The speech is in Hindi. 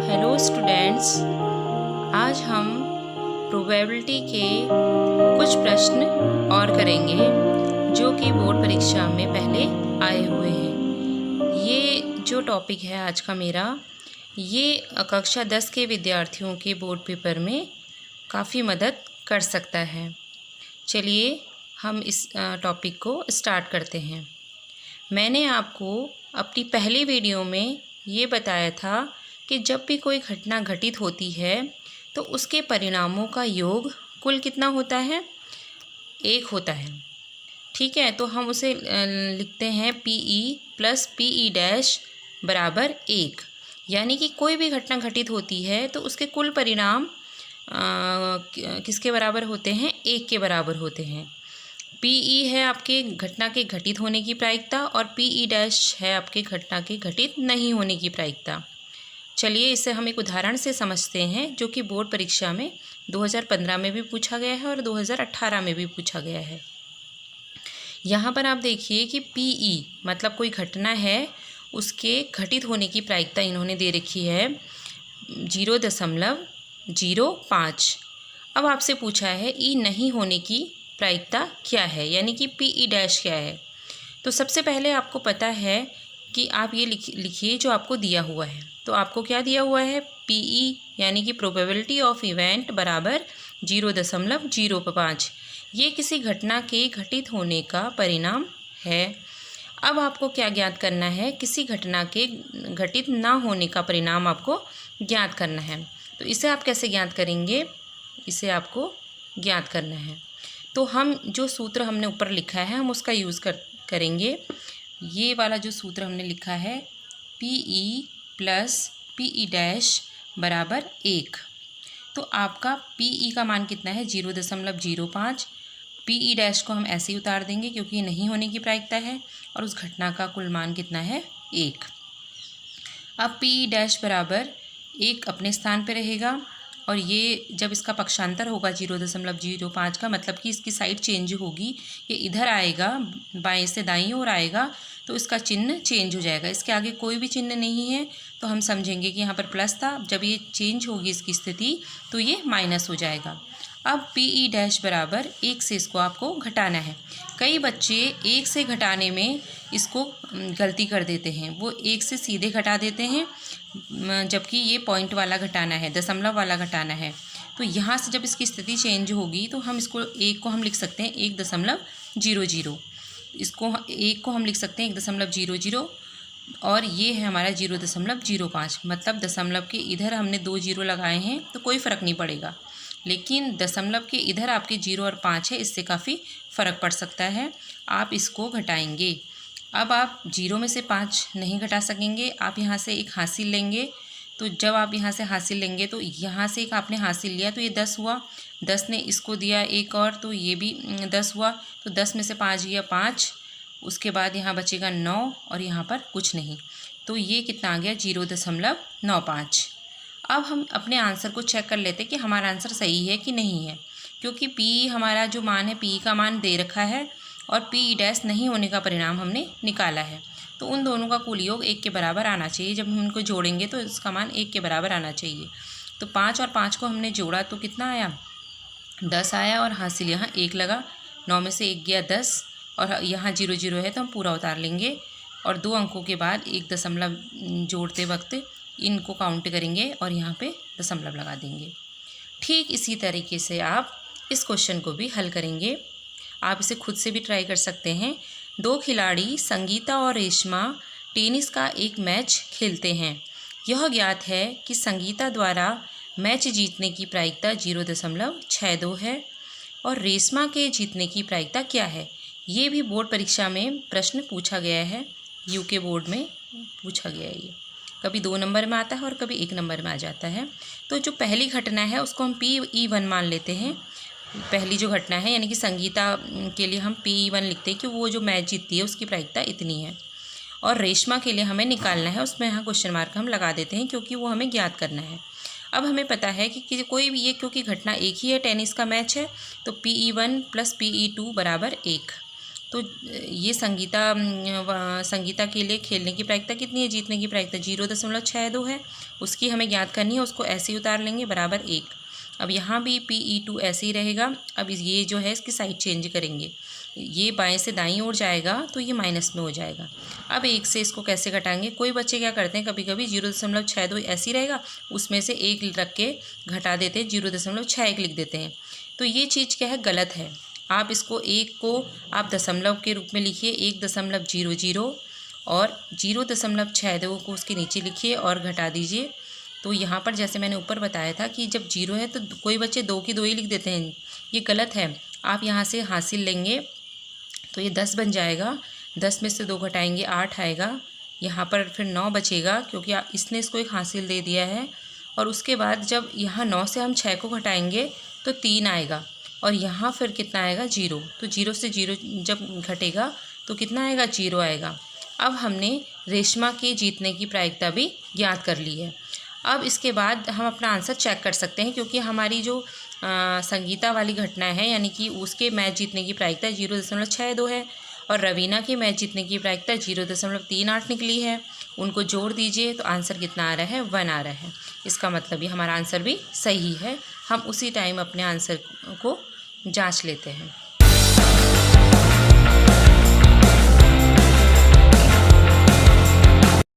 हेलो स्टूडेंट्स, आज हम प्रोबेबिलिटी के कुछ प्रश्न और करेंगे जो कि बोर्ड परीक्षा में पहले आए हुए हैं। ये जो टॉपिक है आज का मेरा, ये कक्षा 10 के विद्यार्थियों के बोर्ड पेपर में काफ़ी मदद कर सकता है। चलिए हम इस टॉपिक को स्टार्ट करते हैं। मैंने आपको अपनी पहली वीडियो में ये बताया था कि जब भी कोई घटना घटित होती है तो उसके परिणामों का योग कुल कितना होता है? 1 होता है। ठीक है, तो हम उसे लिखते हैं PE प्लस PE डैश बराबर 1। यानी कि कोई भी घटना घटित होती है तो उसके कुल परिणाम किसके बराबर होते हैं? 1 के बराबर होते हैं। PE है आपके घटना के घटित होने की प्रायिकता और PE डैश है आपके घटना के घटित नहीं होने की प्रायिकता। चलिए इसे हम एक उदाहरण से समझते हैं जो कि बोर्ड परीक्षा में 2015 में भी पूछा गया है और 2018 में भी पूछा गया है। यहाँ पर आप देखिए कि PE मतलब कोई घटना है, उसके घटित होने की प्रायिकता इन्होंने दे रखी है 0.05। अब आपसे पूछा है E नहीं होने की प्रायिकता क्या है, यानी कि PE डैश क्या है। तो सबसे पहले आपको पता है कि आप ये लिखिए जो आपको दिया हुआ है। तो आपको क्या दिया हुआ है? PE यानी कि प्रोबेबिलिटी ऑफ इवेंट बराबर 0.05। ये किसी घटना के घटित होने का परिणाम है। अब आपको क्या ज्ञात करना है? किसी घटना के घटित ना होने का परिणाम आपको ज्ञात करना है। तो इसे आप कैसे ज्ञात करेंगे? इसे आपको ज्ञात करना है तो हम जो सूत्र हमने ऊपर लिखा है हम उसका यूज़ करेंगे। ये वाला जो सूत्र हमने लिखा है PE प्लस PE डैश बराबर 1। तो आपका PE का मान कितना है? 0.05। PE डैश को हम ऐसे ही उतार देंगे क्योंकि ये नहीं होने की प्रायिकता है और उस घटना का कुल मान कितना है? 1। अब PE डैश बराबर 1 अपने स्थान पे रहेगा और ये जब इसका पक्षांतर होगा 0.05 का, मतलब कि इसकी साइड चेंज होगी, ये इधर आएगा, बाएं से दाईं ओर आएगा, तो इसका चिन्ह चेंज हो जाएगा। इसके आगे कोई भी चिन्ह नहीं है तो हम समझेंगे कि यहाँ पर प्लस था। जब ये चेंज होगी इसकी स्थिति तो ये माइनस हो जाएगा। अब PE डैश बराबर 1 से इसको आपको घटाना है। कई बच्चे 1 से घटाने में इसको गलती कर देते हैं, वो 1 से सीधे घटा देते हैं, जबकि ये पॉइंट वाला घटाना है, दशमलव वाला घटाना है। तो यहाँ से जब इसकी स्थिति चेंज होगी तो हम इसको 1 को हम लिख सकते हैं 1.00, इसको 1 को हम लिख सकते हैं 1.00 और ये है हमारा 0.05। मतलब दशमलव के इधर हमने 2 जीरो लगाए हैं तो कोई फ़र्क नहीं पड़ेगा, लेकिन दशमलव के इधर आपके 0 और 5 है, इससे काफ़ी फ़र्क पड़ सकता है। आप इसको घटाएंगे। अब आप 0 में से 5 नहीं घटा सकेंगे, आप यहाँ से एक हासिल लेंगे। तो जब आप यहाँ से हासिल लेंगे तो यहाँ से एक आपने हासिल लिया तो ये 10 हुआ, 10 ने इसको दिया एक और तो ये भी 10 हुआ। तो 10 में से 5 गया 5, उसके बाद यहाँ बचेगा 9 और यहाँ पर कुछ नहीं, तो ये कितना आ गया? 0.95। अब हम अपने आंसर को चेक कर लेते हैं कि हमारा आंसर सही है कि नहीं है, क्योंकि PE हमारा जो मान है, PE का मान दे रखा है और PE डैश नहीं होने का परिणाम हमने निकाला है। तो उन दोनों का कुल योग 1 के बराबर आना चाहिए। जब हम उनको जोड़ेंगे तो इसका मान 1 के बराबर आना चाहिए। तो 5 और 5 को हमने जोड़ा तो कितना आया? 10 आया और हासिल यहाँ 1 लगा। 9 में से 1 गया 10 और यहाँ 0 है तो हम पूरा उतार लेंगे और 2 अंकों के बाद एक दशमलव जोड़ते वक्त इनको काउंट करेंगे और यहाँ पे दशमलव लगा देंगे। ठीक इसी तरीके से आप इस क्वेश्चन को भी हल करेंगे। आप इसे खुद से भी ट्राई कर सकते हैं। 2 खिलाड़ी संगीता और रेशमा टेनिस का एक मैच खेलते हैं। यह ज्ञात है कि संगीता द्वारा मैच जीतने की प्रायिकता 0.62 है और रेशमा के जीतने की प्रायिकता क्या है? ये भी बोर्ड परीक्षा में प्रश्न पूछा गया है, UK बोर्ड में पूछा गया है। ये कभी 2 नंबर में आता है और कभी 1 नंबर में आ जाता है। तो जो पहली घटना है उसको हम PE1 मान लेते हैं। पहली जो घटना है यानी कि संगीता के लिए हम PE1 लिखते हैं कि वो जो मैच जीतती है उसकी प्रायिकता इतनी है, और रेशमा के लिए हमें निकालना है, उसमें यहाँ क्वेश्चन मार्क हम लगा देते हैं क्योंकि वो हमें ज्ञात करना है। अब हमें पता है कि कोई भी ये, क्योंकि घटना एक ही है, टेनिस का मैच है, तो PE1 प्लस PE2 बराबर 1। तो ये संगीता के लिए खेलने की प्रायिकता कितनी है, जीतने की प्रायिकता 0.62 है। उसकी हमें ज्ञात करनी है, उसको ऐसे ही उतार लेंगे बराबर 1। अब यहाँ भी PE2 ऐसे ही रहेगा। अब ये जो है इसकी साइड चेंज करेंगे, ये बाएं से दाईं ओर जाएगा तो ये माइनस में हो जाएगा। अब 1 से इसको कैसे घटाएंगे, कोई बच्चे क्या करते हैं कभी कभी 0.62 ऐसे ही रहेगा, उसमें से 1 रख के घटा देते हैं, 0.61 लिख देते हैं। तो ये चीज़ क्या है, गलत है। आप इसको 1 को आप दशमलव के रूप में लिखिए 1.00 और 0.62 को उसके नीचे लिखिए और घटा दीजिए। तो यहाँ पर जैसे मैंने ऊपर बताया था कि जब 0 है तो कोई बच्चे 2 की 2 ही लिख देते हैं, ये गलत है। आप यहाँ से हासिल लेंगे तो ये 10 बन जाएगा, 10 में से 2 घटाएंगे 8 आएगा, यहाँ पर फिर 9 बचेगा क्योंकि इसने इसको एक हासिल दे दिया है। और उसके बाद जब यहाँ 9 से हम 6 को घटाएंगे तो 3 आएगा और यहाँ फिर कितना आएगा 0। तो 0 से 0 जब घटेगा तो कितना आएगा, 0 आएगा। अब हमने रेशमा के जीतने की प्रायिकता भी ज्ञात कर ली है। अब इसके बाद हम अपना आंसर चेक कर सकते हैं क्योंकि हमारी जो संगीता वाली घटना है यानी कि उसके मैच जीतने की प्रायिकता 0.62 है और रवीना के मैच जीतने की प्रायिकता 0.38 निकली है। उनको जोड़ दीजिए तो आंसर कितना आ रहा है, 1 आ रहा है। इसका मतलब ये हमारा आंसर भी सही है। हम उसी टाइम अपने आंसर को जांच लेते हैं।